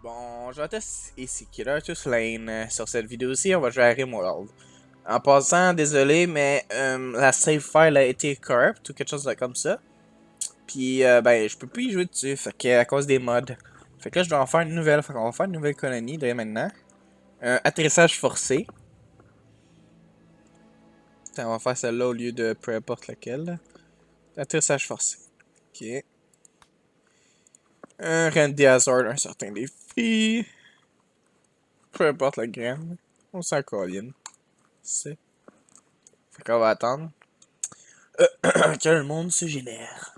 Bon, je vais tester ici Killer to Slane. Sur cette vidéo-ci, on va jouer à Rimworld. En passant, désolé, mais la save file a été corrupt ou quelque chose comme ça. Puis, ben, je peux plus y jouer dessus, fait que, à cause des mods. Fait que là, je dois en faire une nouvelle. Fait qu'on va faire une nouvelle colonie dès maintenant. Atterrissage forcé. Attends, on va faire celle-là au lieu de peu importe laquelle. Atterrissage forcé. Ok. Un Randy Hazard, un certain défi. Peu importe la graine. On s'en colline. C'est. Fait qu'on va attendre que le monde se génère.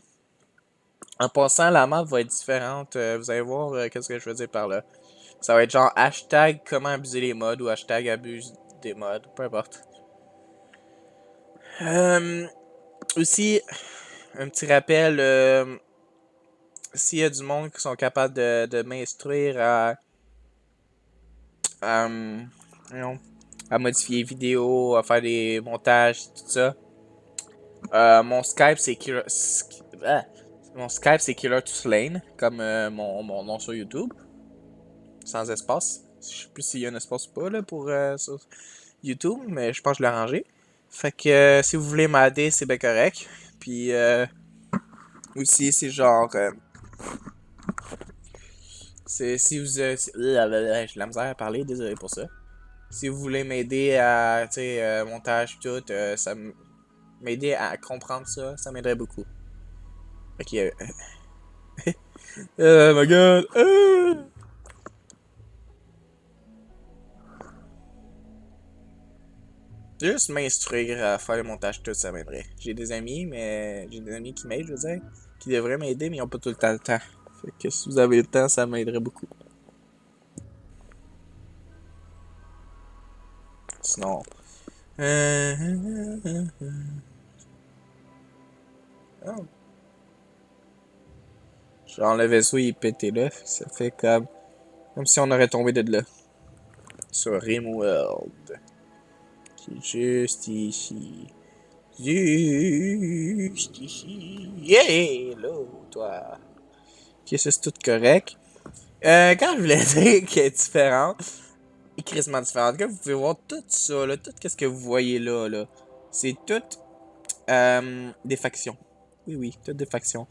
En passant, la map va être différente. Vous allez voir qu'est-ce que je veux dire par là. Ça va être genre hashtag comment abuser les mods ou hashtag abuse des mods. Peu importe. Aussi, un petit rappel. S'il y a du monde qui sont capables de m'instruire à, non, à modifier les vidéos, à faire des montages, tout ça. Mon Skype c'est Killer to Slane, comme mon nom sur YouTube, sans espace. Je sais plus s'il y a un espace ou pas là, pour sur YouTube, mais je pense que je l'ai arrangé. Fait que si vous voulez m'aider, c'est bien correct. Puis aussi, c'est genre. C'est si vous. J'ai de la misère à parler, désolé pour ça. Si vous voulez m'aider à, tu sais, montage, tout, ça m'aider à comprendre ça, ça m'aiderait beaucoup. Ok. Oh my god. Juste m'instruire à faire le montage tout, ça m'aiderait. J'ai des amis, mais j'ai des amis qui m'aident, je veux dire, qui devraient m'aider, mais ils ont pas tout le temps. Fait que si vous avez le temps, ça m'aiderait beaucoup. Sinon. Oh. Genre le vaisseau il est pété là, ça fait comme si on aurait tombé de là. Sur Rimworld. Qui est juste ici. Juste ici. Yeah! Hello, toi. Ok, ça c'est tout correct. Quand je voulais dire qu'elle est différente, et crissement différente, comme vous pouvez voir tout ça, là, tout ce que vous voyez là, c'est tout des factions. Oui, oui, toutes des factions.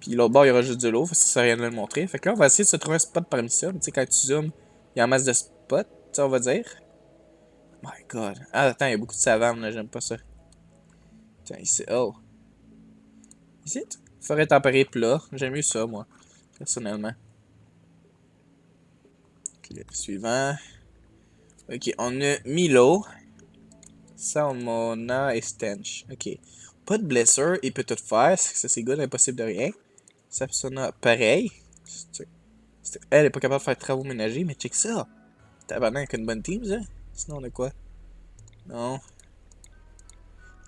Puis l'autre bord, il y aura juste de l'eau, ça sert à rien de le montrer. Fait que là, on va essayer de se trouver un spot parmi ça. Tu sais, quand tu zoomes, il y a un masse de spots, ça on va dire. My god. Ah, attends, il y a beaucoup de savane, là, j'aime pas ça. Tiens, ici, oh. Ici, forêt tempérée plat. J'aime mieux ça, moi, personnellement. Ok, suivant. Ok, on a Milo. Salmona et Stench. Ok. Pas de blessure, il peut tout faire. Ça, c'est good, impossible de rien. Sapsona, pareil. Elle est pas capable de faire de travaux ménagers, mais check ça. Tabarnak, avec une bonne team, ça. Sinon, on a quoi? Non.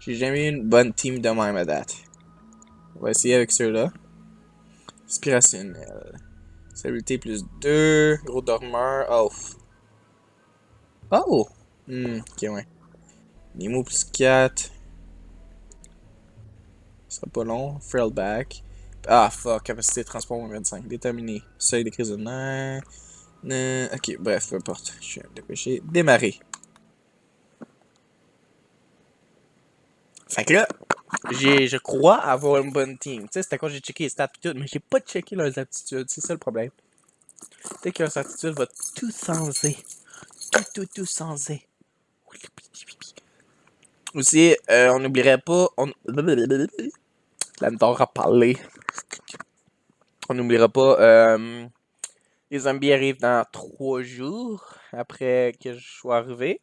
J'ai jamais eu une bonne team de même à date. On va essayer avec ceux-là. Inspirationnel. Stabilité plus 2. Gros dormeur. Oh. Oh! Ok, ouais. Nemo plus 4. Ce sera pas long. Frailback. Ah, fuck. Capacité de transport moins 25. Déterminé. Seuil de crise de nerfs. Ok, bref, peu importe. Je suis dépêché. Démarrer. Fait que là, je crois avoir une bonne team. Tu sais, c'était quand j'ai checké les stats pis tout, mais j'ai pas checké leurs aptitudes. C'est ça le problème. Peut-être que leurs aptitudes va tout senser. Tout senser. Aussi, on n'oublierait pas. La misère à parler. On n'oubliera pas. Les zombies arrivent dans 3 jours après que je sois arrivé.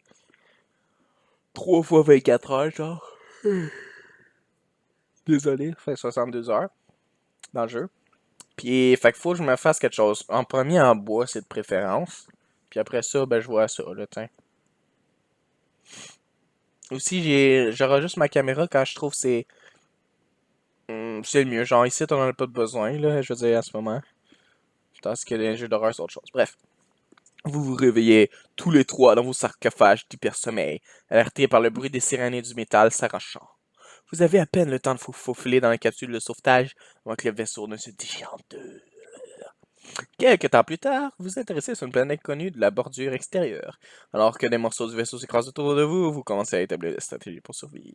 3 fois 24 heures, genre. Désolé, ça fait 62 heures dans le jeu. Puis, fait qu'il faut que je me fasse quelque chose. En premier, en bois, c'est de préférence. Puis après ça, ben, je vois ça, là, tiens. Aussi, j'enregistre ma caméra quand je trouve que c'est le mieux. Genre, ici, on en a pas de besoin, là, je veux dire, en ce moment. Parce que les jeux d'horreur, c'est autre chose. Bref. Vous vous réveillez tous les trois dans vos sarcophages d'hyper-sommeil, alertés par le bruit des sirènes et du métal s'arrachant. Vous avez à peine le temps de vous faufiler dans la capsule de sauvetage avant que le vaisseau ne se déchire en deux. Quelques temps plus tard, vous vous intéressez sur une planète connue de la bordure extérieure. Alors que des morceaux du vaisseau s'écrasent autour de vous, vous commencez à établir des stratégies pour survivre.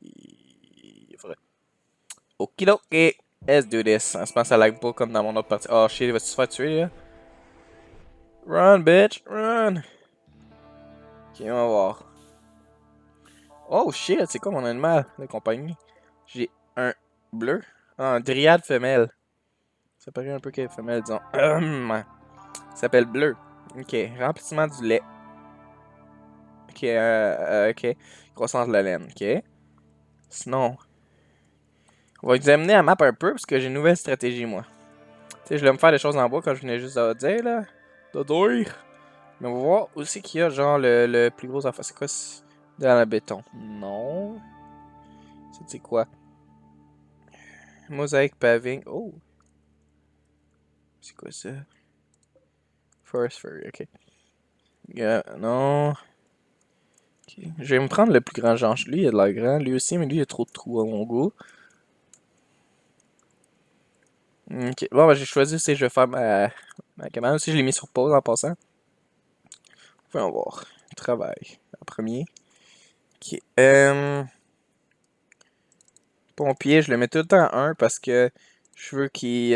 Okidoki, let's do this. Je pense à lag pas comme dans mon autre partie. Oh shit, il va se faire tuer là. Run, bitch, run. Ok, on va voir. Oh shit, c'est quoi mon animal de compagnie? J'ai un bleu. Ah, un dryade femelle. Ça paraît un peu qu'elle est femelle, disons. Ça s'appelle bleu. Ok, remplissement du lait. Ok, ok. Croissance de la laine, ok. Sinon, on va examiner la map un peu parce que j'ai une nouvelle stratégie, moi. Tu sais, je voulais me faire des choses en bois quand je venais juste de dire, là. De dire. Mais on va voir aussi qu'il y a, genre, le plus gros affaire. C'est quoi dans le béton? Non. C'est quoi? Mosaïque paving. Oh. C'est quoi ça? Forest Furry, ok. Non. Ok. Je vais me prendre le plus grand genre. Lui, il a de l'air grand. Lui aussi, mais lui, il a trop de trous à mon goût. Ok. Bon, ben, j'ai choisi si je vais faire ma caméra. Aussi, je l'ai mis sur pause en passant. Voyons voir. Travail. En premier. Ok. Pompier, je le mets tout le temps à 1 parce que je veux s'il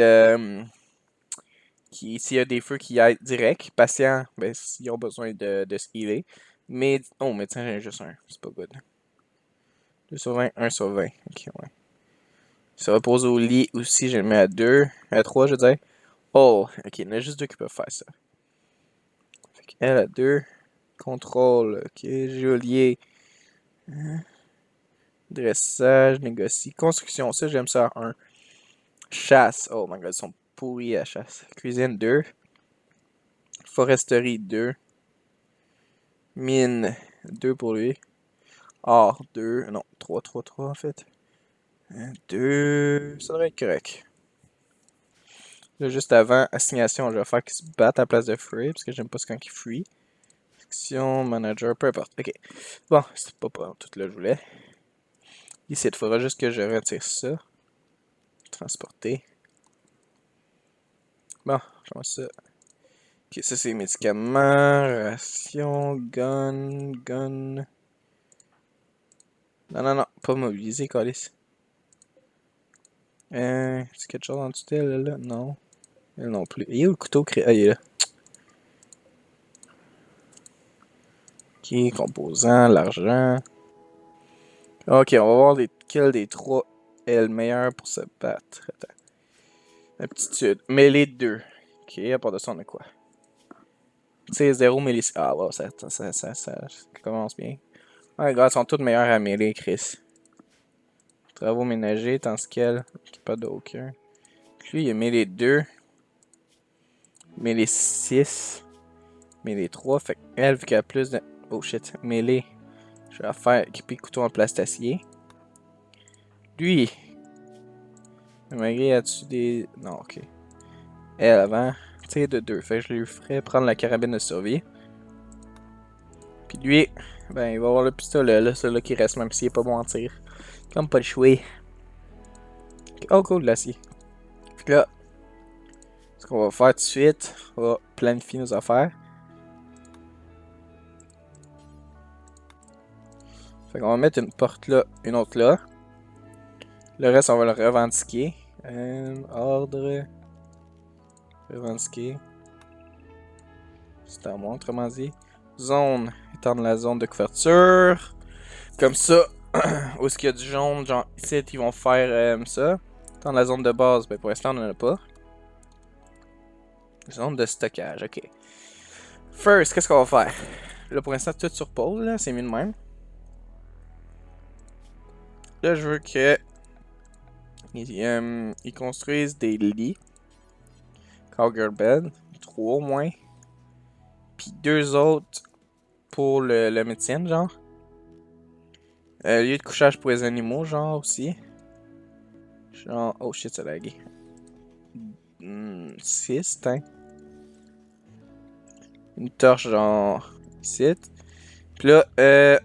y a des feux qui aillent direct. Patient, ben, s'ils ont besoin de se healer. Mais, oh, médecin, j'ai juste un. C'est pas good. 2 sur 20, 1 sur 20. Ok, ouais. Se repose au lit aussi, je le mets à 2. À 3, je veux dire. Oh, ok, il y en a juste 2 qui peuvent faire ça. Fait qu'elle à 2. Contrôle, ok. Geôlier. Dressage, négocie. Construction, ça, j'aime ça à 1. Chasse, oh my god, ils sont pourris à chasse. Cuisine 2. Foresterie 2. Mine 2 pour lui. Art 2. Non, 3, 3, 3 en fait. 2. Ça devrait être correct. Là, juste avant, assignation, je vais faire qu'ils se battent à la place de free, parce que j'aime pas ce quand ils free. Action, manager, peu importe. Ok. Bon, c'est pas tout là, je voulais. Ici, il faudra juste que je retire ça. Transporter. Bon, je vois ça. Ok, ça c'est médicaments, ration, gun. Non, pas mobilisé, Calis. C'est quelque chose en dessous d'elle, là? Non. Elle non plus. Il est où le couteau créé? Ah, il est là. Ok, composants, l'argent. Ok, on va voir lequel des trois est le meilleur pour se battre. Attends. Aptitude. Mêlée 2. Ok, à part de ça, on a quoi? C'est 0 mêlée. Ah, wow, ça commence bien. Ouais, les gars, ils sont tous meilleurs à mêler, Chris. Travaux ménagers, tandis qu'elle, qui pas d'aucun. Lui, il a mêlé 2. Mêlé 6. Mêlé 3. Fait qu'elle, vu qu'elle a plus de. Oh shit, mêlé. Je vais la faire équiper couteau en plastacier. Lui. Malgré a-tu des. Non, ok. Elle avant. Tire de 2. Fait que je lui ferai prendre la carabine de survie. Puis lui, ben il va avoir le pistolet là, celui-là qui reste, même s'il est pas bon en tir. Comme pas le chouer. Oh cool, l'acier. Fait que là, ce qu'on va faire tout de suite, on va planifier nos affaires. Fait qu'on va mettre une porte là, une autre là. Le reste, on va le revendiquer. Ordre. Revendiquer. C'est à moi, autrement dit. Zone. Étendre la zone de couverture. Comme ça, où est-ce qu'il y a du jaune, genre ici, ils vont faire ça. Étendre la zone de base, ben pour l'instant, on n'en a pas. Zone de stockage, ok. First, qu'est-ce qu'on va faire? Là, pour l'instant, tout sur pause, là, c'est mieux de même. Là, je veux que ils construisent des lits. Cowgirl bed. 3 au moins. Puis 2 autres pour le médecin, genre. Lieu de couchage pour les animaux, genre aussi. Genre, oh shit, ça a lagué. 6, hein. Une torche, genre, ici. Puis là,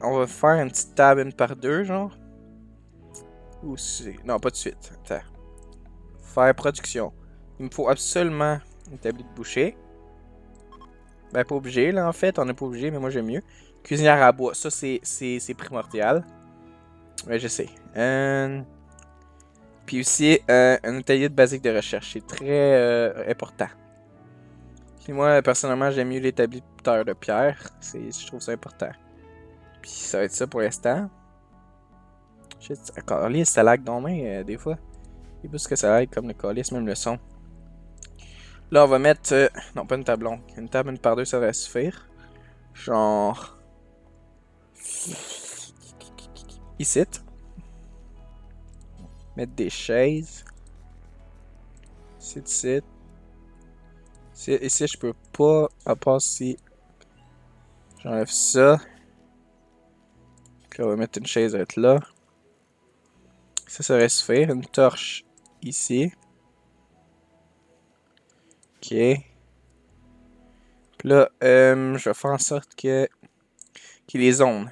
on va faire une petite table une par deux, genre. Non, pas de suite. Attends. Faire production. Il me faut absolument Établi de boucher. Ben, pas obligé, là, en fait. On n'est pas obligé, mais moi, j'aime mieux. Cuisinière à bois. Ça, c'est primordial. Ouais, je sais. Puis aussi, un atelier de basique de recherche. C'est très important. Puis moi, personnellement, j'aime mieux l'établi de terre de pierre. Je trouve ça important. Puis ça va être ça pour l'instant. Shit, Carlis, ça lag dans main des fois. Et plus que ça lag comme le Carlis, même le son. Là, on va mettre. Non, pas une table longue. Une table, une par deux, ça va suffire. Genre. Ici. Mettre des chaises. Ici. Ici, je peux pas. À part si. J'enlève ça. Puis on va mettre une chaise être là. Ça va suffire. Une torche ici. Ok. Puis là, je vais faire en sorte qu'il y ait des zones.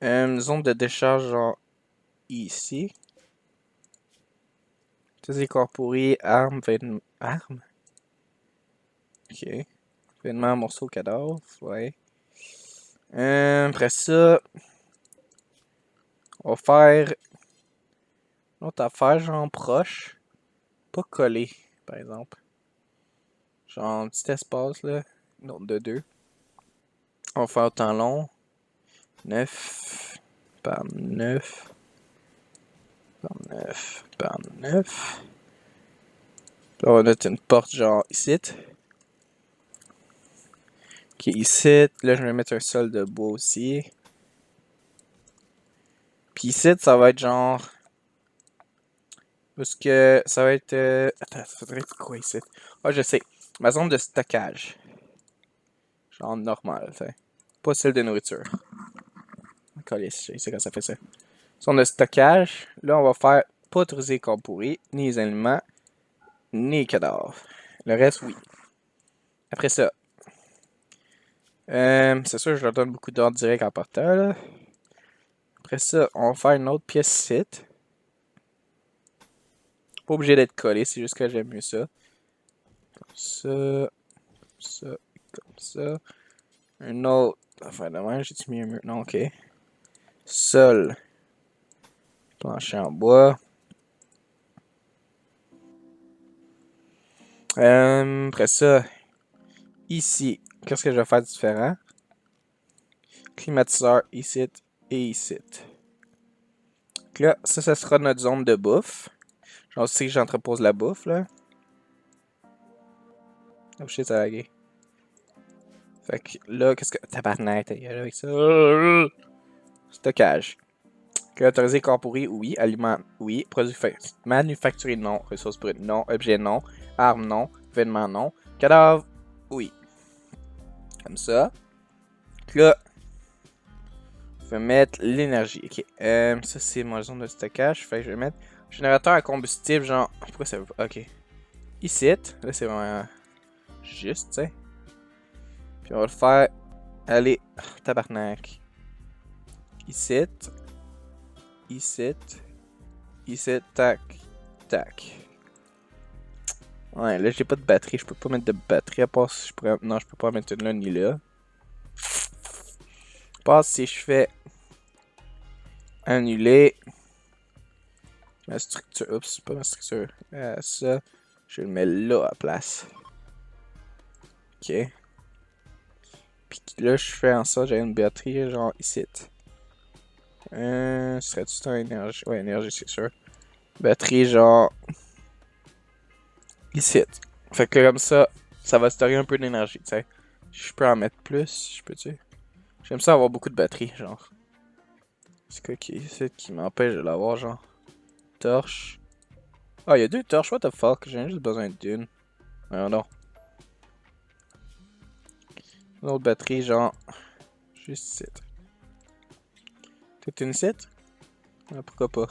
Zone de décharge, genre ici. Tout corporé, armes, vêtements. Armes? Ok. Vêtements, morceaux, cadavres. Ouais. Après ça, on va faire une autre affaire, genre proche. Pas collé, par exemple. Genre un petit espace, là. Nombre de 2. On va faire temps long. 9 par 9 par 9 par 9. Là, on va mettre une porte, genre ici. Ok, ici. Là, je vais mettre un sol de bois aussi. Puis ici, ça va être genre. Parce que ça va être. Attends, ça faudrait être quoi ici? Ah, je sais. Ma zone de stockage. Genre normal, tu sais. Pas celle de nourriture. Encore je sais quand ça fait ça. Zone de stockage. Là, on va faire pas autorisé les corps pourris, ni les aliments, ni les cadavres. Le reste, oui. Après ça. C'est sûr, je leur donne beaucoup d'ordres directs en partant, là. Après ça, on va faire une autre pièce site. Pas obligé d'être collé, c'est juste que j'aime mieux ça. Comme ça. Ça. Comme ça. Un autre. Enfin, dommage, j'ai-tu mis un mur? Non, ok. Sol. Plancher en bois. Après ça, ici, qu'est-ce que je vais faire de différent? Climatiseur ici et ici. Donc là, ça sera notre zone de bouffe. Genre, si j'entrepose la bouffe, là. Oh shit, ça a lagué. Fait que là, qu'est-ce que. Tabarnak, t'as gueule avec ça. Stockage. Autorisé corps pourri, oui. Aliments, oui. Produits manufacturés, non. Ressources brutes, non. Objets, non. Armes, non. Vêtements, non. Cadavres, oui. Comme ça. Donc là, je vais mettre l'énergie. Ok. Ça, c'est ma zone de stockage. Fait que je vais mettre générateur à combustible, genre. Pourquoi ça veut pas. Ok. Ici. Là, c'est vraiment juste, tu sais. Puis on va le faire. Allez. Tabarnak. Ici. Ici. Ici. Tac. Tac. Ouais, là, j'ai pas de batterie. Je peux pas mettre de batterie à part si je pourrais. Non, je peux pas mettre une là ni là. À part si je fais annuler ma structure. Oups, pas ma structure. Ça, je le mets là à la place. Ok. Puis là, je fais en sorte j'ai une batterie genre ici. Serait-tu un énergie? Ouais, énergie, c'est sûr. Batterie genre ici. Fait que comme ça va stocker un peu d'énergie, tu sais. Je peux en mettre plus, je peux-tu? J'aime ça avoir beaucoup de batterie, genre. C'est quoi qui m'empêche de l'avoir, genre? Torche. Ah, il y a 2 torches, what the fuck? J'ai juste besoin d'une. Non, non. Une autre batterie, genre. Juste ici. Toute une ici? Ah, pourquoi pas?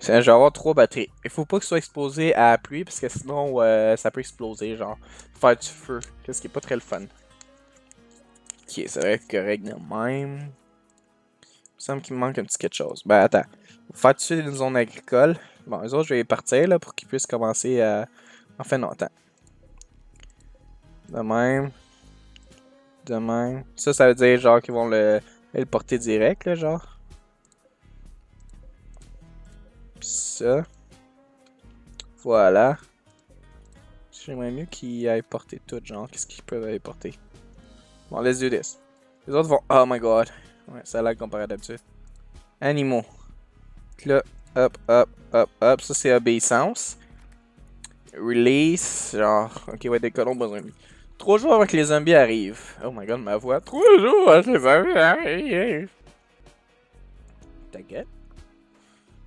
Je vais avoir 3 batteries. Il faut pas que ce soit exposé à la pluie, parce que sinon, ça peut exploser, genre. Faire du feu. Qu'est-ce qui est pas très le fun. Ok, ça va être correct de même. Il me semble qu'il me manque un petit quelque chose. Ben, attends. Faire tout de suite une zone agricole. Bon, les autres, je vais les partir, là, pour qu'ils puissent commencer à Enfin, non, attends. De même. De même. Ça veut dire genre qu'ils vont le porter direct, là, genre. Pis ça. Voilà. J'aimerais mieux qu'ils aillent porter tout, genre. Qu'est-ce qu'ils peuvent aller porter? Bon, let's do this. Les autres vont. Oh my god. Ouais, ça lag comparé à d'habitude. Animaux. Là, hop, hop, hop, hop. Ça, c'est obéissance. Release. Genre, ok, ouais, des colons besoin de lui. 3 jours avant que les zombies arrivent. Oh my god, ma voix. 3 jours avant que les zombies arrivent. T'inquiète.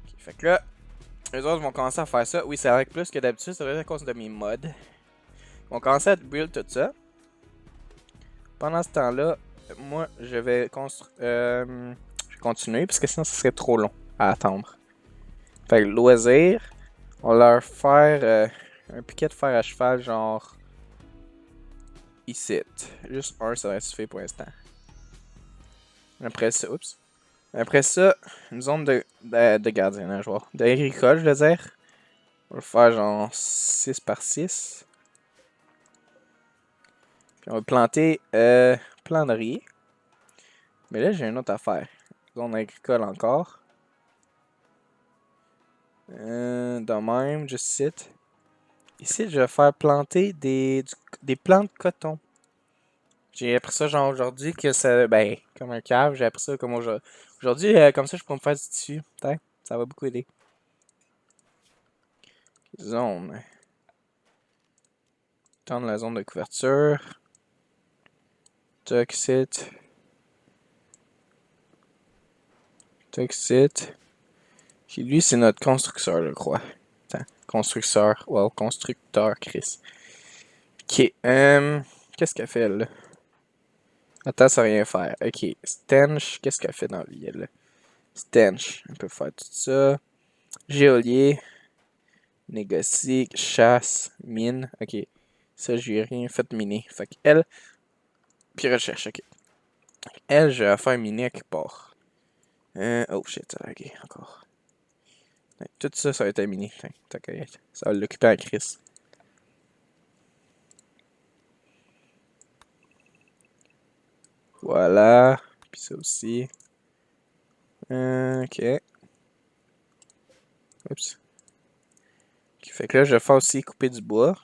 Ok, fait que là, les autres vont commencer à faire ça. Oui, c'est avec plus que d'habitude. C'est vrai à cause de mes mods. Ils vont commencer à build tout ça. Pendant ce temps-là, moi, je vais continuer parce que sinon, ça serait trop long à attendre. Fait que loisir, on va leur faire un piquet de fer à cheval, genre ici. Juste un, ça va suffire pour l'instant. Après ça, oups. Après ça, une zone de gardiennage, je vois. D'agricole, je veux dire. On va le faire genre 6 par 6. Puis on va planter plein de riz. Mais là, j'ai une autre affaire. Zone agricole encore. De même, juste ici. Ici, je vais faire planter des plants de coton. J'ai appris ça genre aujourd'hui que ça. Ben, comme un cave, j'ai appris ça comme aujourd'hui. Aujourd'hui, comme ça, je peux me faire du tissu. Peut-être. Ça va beaucoup aider. Zone. Tendre la zone de couverture. Toxite. Toxite. Puis lui, c'est notre constructeur, je crois. Attends. Constructeur. Wow, constructeur, Chris. Ok. Qu'est-ce qu'elle fait, là? Attends, ça va rien faire. Ok. Stench. Qu'est-ce qu'elle fait dans la vie, elle? Stench. On peut faire tout ça. Géolier. Négocie. Chasse. Mine. Ok. Ça, j'ai rien fait miner. Fait qu'elle. Puis recherche, ok. Elle, je vais la faire miner à quelque part. Oh shit, ça a lagué encore. Ouais, tout ça, ça va être miné. T'inquiète. Ça va l'occuper en crise. Voilà. Puis ça aussi. Ok. Oups. Ok, fait que là, je vais faire aussi couper du bois.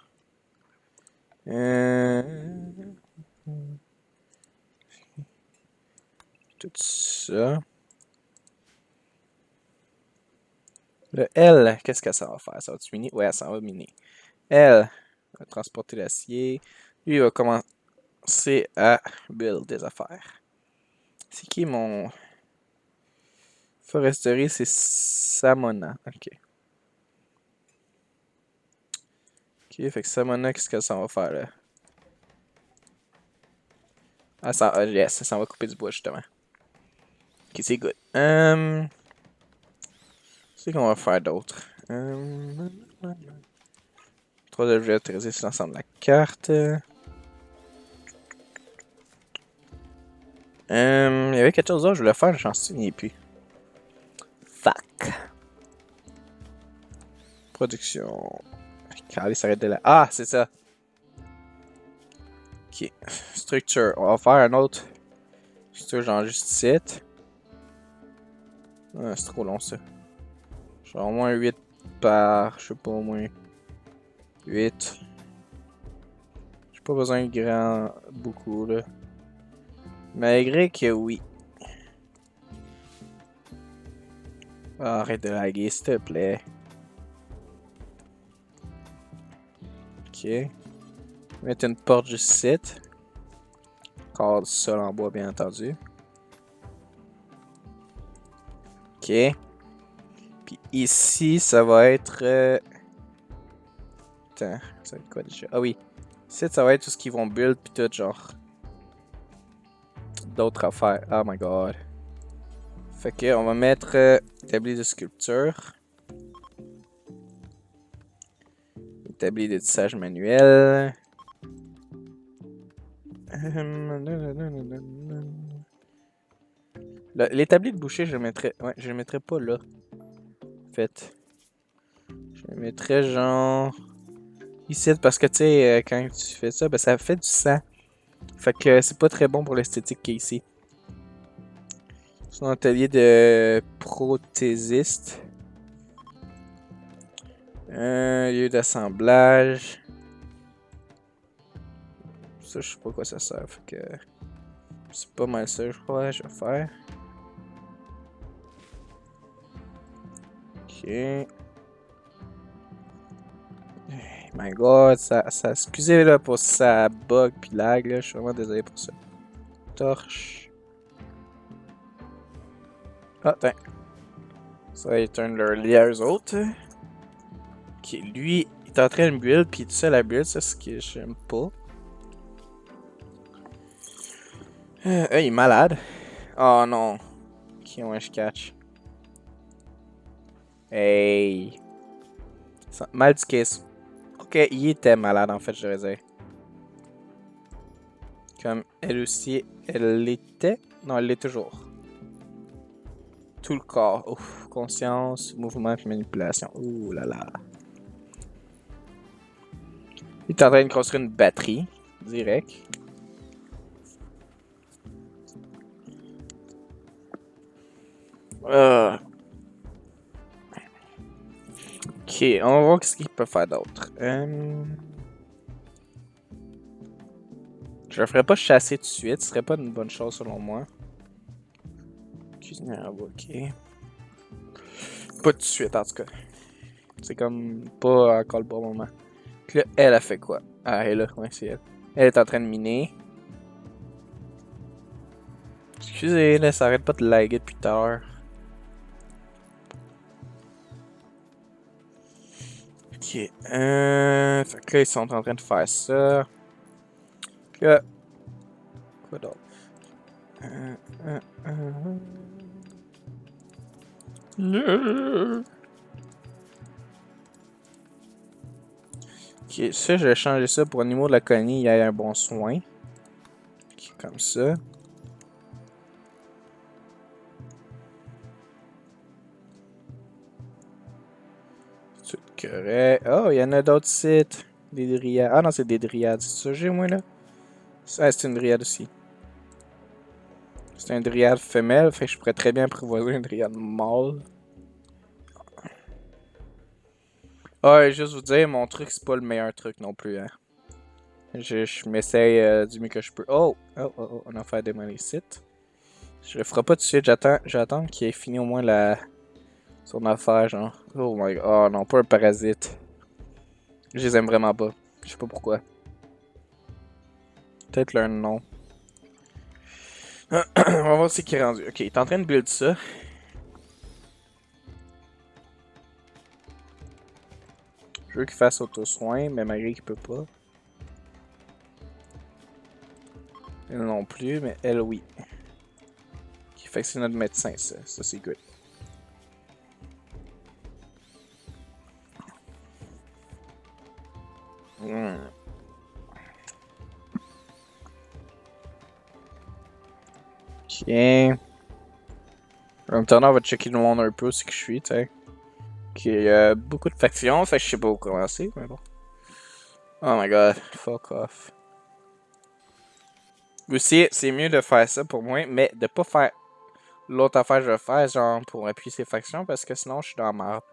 Tout ça. Le L, qu'est-ce que ça va faire? Ça va-tu miner? Ouais, ça va miner. L va transporter l'acier. Lui, il va commencer à build des affaires. C'est qui mon foresterie? C'est Samona. Ok. Ok, fait que Samona, qu'est-ce que ça va faire là? Ah, ça, yes, ça va couper du bois justement. Ok, c'est good. C'est qu'on va faire d'autre. 3 objets autorisés sur l'ensemble de la carte. Il y avait quelque chose d'autre que je voulais faire, j'en souviens plus. Fuck. Production. Allez, s'arrête de là. Ah, c'est ça. Ok. Structure. On va faire un autre. Structure, genre juste ici. Ah, c'est trop long ça. Genre au moins 8 par. Je sais pas, au moins 8. J'ai pas besoin de grand. Beaucoup là. Malgré que oui. Ah, arrête de laguer, s'il te plaît. Ok. Mettre une porte juste ici. Cadre du sol en bois, bien entendu. Ok. Puis ici, ça va être. Attends, ça va être quoi déjà? Ah oui. Ici, ça va être tout ce qu'ils vont build, puis tout, genre. D'autres affaires. Oh my god. Fait que, on va mettre établi de sculpture. Établi de tissage manuel. L'établi de boucher, je le mettrais. Ouais, je le mettrais pas là. En fait. Je le mettrais genre. ici parce que tu sais, quand tu fais ça, ben ça fait du sang. Fait que c'est pas très bon pour l'esthétique qu'il y a ici. Son atelier de prothésiste. Lieu d'assemblage. Ça, je sais pas à quoi ça sert. Fait que c'est pas mal ça, je crois, je vais faire. Ok. My god, excusez là pour ça bug pis lag là, je suis vraiment désolé pour ça. Torche. Ah, tiens. Ça va être un de leurs liens eux autres. Ok, lui, il est en train de build pis il est tout seul à build, ça c'est ce que j'aime pas. Il est malade. Oh non. Ok, ouais, je catch. Hey. Mal du case. Ok, il était malade en fait, je devrais dire. Comme elle aussi, elle l'était. Non, elle l'est toujours. Tout le corps. Ouf, conscience, mouvement et manipulation. Ouh là là. Il est en train de construire une batterie. Direct. Ok, on va voir ce qu'il peut faire d'autre. Je le ferai pas chasser tout de suite, ce serait pas une bonne chose selon moi. Cuisinière, ok. Pas tout de suite en tout cas. C'est comme pas encore le bon moment. Puis là, elle a fait quoi? Ah, elle est là, ouais, c'est elle. Elle est en train de miner. Excusez, là, ça arrête pas de laguer depuis tout à l'heure. Ok, fait que là, ils sont en train de faire ça. Puis là, quoi d'autre? Ok, ça, je vais changer ça pour au niveau de la colonie, il y ait un bon soin. Ok, comme ça. C'est correct. Oh, il y en a d'autres sites. Des dryades. Ah non, c'est des dryades. C'est ça, j'ai moi là? Ça, c'est une dryade aussi. C'est un dryade femelle, fait que je pourrais très bien apprivoiser un dryade mâle. Ah, et juste vous dire, mon truc, c'est pas le meilleur truc non plus, hein. Je m'essaye du mieux que je peux. On a fait démolir le site. Je le ferai pas tout de suite, j'attends qu'il ait fini au moins son affaire, genre. Oh my god, oh non, pas un parasite. Je les aime vraiment pas. Je sais pas pourquoi. Peut-être leur nom. On va voir ce qu'il est rendu. Ok, il est en train de build ça. Je veux qu'il fasse auto-soin, mais malgré qu'il peut pas. Elle non plus, mais elle oui. Qui fait que c'est notre médecin, ça. Ça, c'est good. Ok. Maintenant, on va checker le monde un peu, ce que je suis, tu sais. Ok, il y a beaucoup de factions, fait que je sais pas où commencer, mais bon. Oh my god, fuck off. Aussi, c'est mieux de faire ça pour moi, mais de pas faire l'autre affaire que je vais faire, genre pour appuyer ces factions, parce que sinon je suis dans la merde.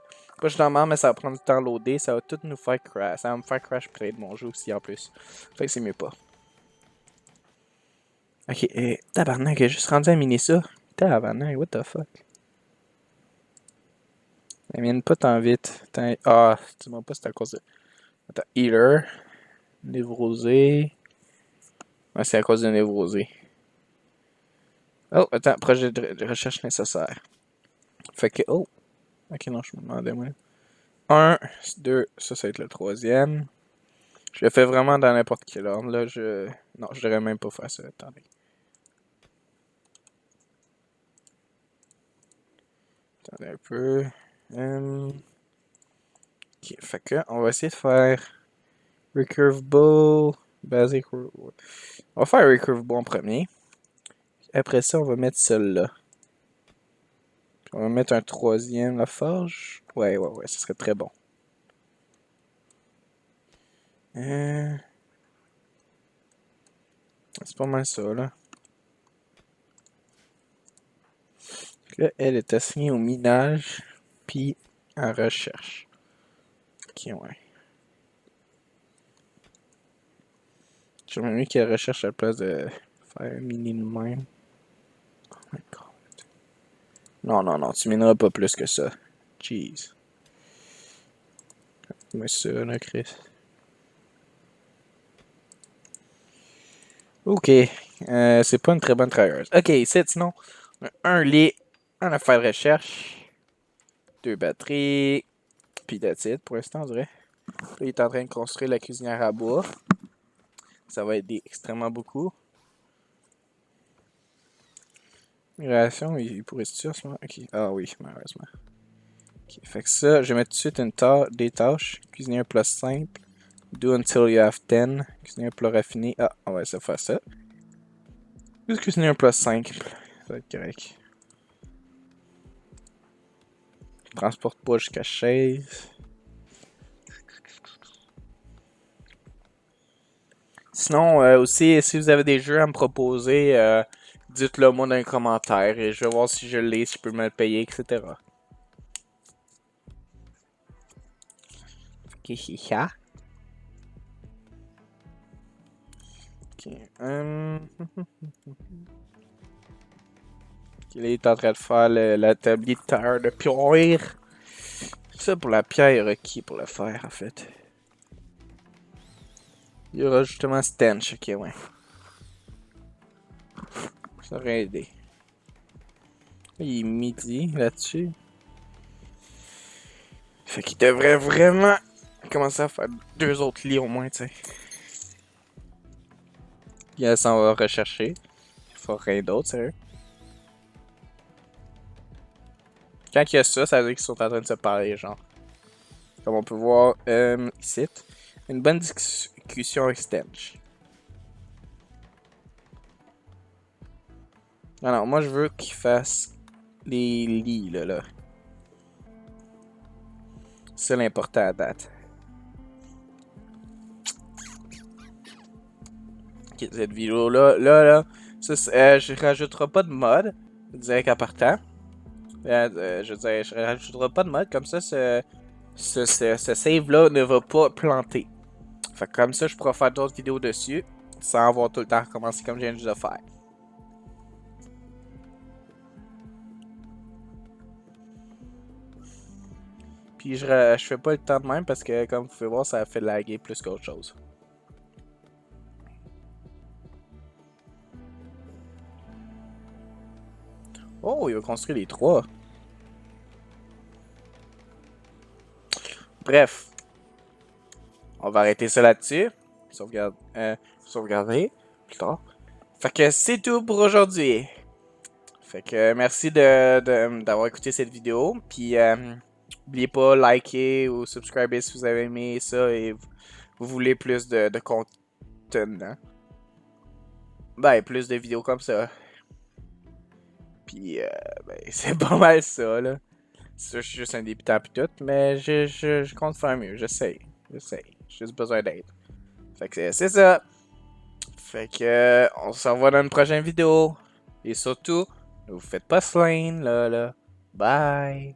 Pas je suis dans la merde, mais ça va prendre du temps à loader, ça va tout nous faire crash. Ça va me faire crash play de mon jeu aussi en plus. Fait que c'est mieux pas. Ok, tabarnak, j'ai juste rendu à miner ça. Tabarnak, what the fuck. Elle mine pas tant vite. Ah, dis-moi pas c'est à cause de. Attends, healer. Névrosé. Ouais, c'est à cause de névrosé. Oh, attends, projet de recherche nécessaire. Fait que, oh. Ok, non, je me demandais, moi. 1, 2, ça va être le troisième. Je le fais vraiment dans n'importe quel ordre, là. Non, je devrais même pas faire ça. Attendez. Attendez un peu. Ok, fait que, on va essayer de faire Recurve Bow, Basic. On va faire Recurve Bow en premier. Après ça, on va mettre celle-là. On va mettre un troisième, la forge. Ouais, ça serait très bon. C'est pas mal ça, là. Là, elle est assignée au minage, puis en recherche. Ok, ouais. J'aimerais mieux qu'elle recherche à la place de faire un mini de même. Oh my god. Non, non, non, tu mineras pas plus que ça. Jeez. Mais ça, là, Chris. Ok. C'est pas une très bonne travailleuse. Ok, c'est sinon. Un lit, un affaire de recherche, deux batteries, puis that's it pour l'instant, on dirait. Là, il est en train de construire la cuisinière à bois. Ça va aider extrêmement beaucoup. Migration, il pourrait se tuer en ce moment. Ok. Ah oui, malheureusement. Ok, fait que ça, je vais mettre tout de suite des tâches. Cuisinier plus simple. Do until you have 10. Cuisinier plus raffiné. Ah, on va essayer de faire ça. Juste cuisinier plus 5. Ça va être correct. Transporte pas jusqu'à chaise. Sinon, aussi, si vous avez des jeux à me proposer, dites-le moi dans les commentaires et je vais voir si je l'ai, si je peux me le payer, etc. Ok, Ok, il est en train de faire l'atelier de terre de pierre. Ça pour la pierre, qui pour le faire en fait? Il y aura justement Stench, ok, ouais. Ça aurait aidé. Il est midi là-dessus. Fait qu'il devrait vraiment commencer à faire 2 autres lits au moins, tu sais. Puis elle s'en va rechercher. Il faut rien d'autre, sérieux. Quand il y a ça, ça veut dire qu'ils sont en train de se parler, genre. Comme on peut voir ici. Une bonne discussion avec Stench. Alors, moi je veux qu'il fasse les lits, là. C'est l'important à date. Ok, cette vidéo-là, ça, je rajouterai pas de mode, direct à partant. Je dirais, je rajouterai pas de mode, comme ça, ce save-là ne va pas planter. Fait que comme ça, je pourrai faire d'autres vidéos dessus, sans avoir tout le temps recommencer comme je viens de faire. Puis je fais pas le temps de même parce que, comme vous pouvez voir, ça a fait laguer plus qu'autre chose. Oh, il va construire les 3. Bref, on va arrêter ça là-dessus. Sauvegarder plus tard. Fait que c'est tout pour aujourd'hui. Fait que merci d'avoir écouté cette vidéo. Puis n'oubliez pas liker ou subscriber si vous avez aimé ça et vous voulez plus de contenant. Ben, plus de vidéos comme ça. Puis ben, c'est pas mal ça, là. Je suis juste un débutant pis tout, mais je compte faire mieux. J'essaie. J'ai juste besoin d'aide. Fait que c'est ça. Fait que on se revoit dans une prochaine vidéo. Et surtout, ne vous faites pas slain, là. Bye.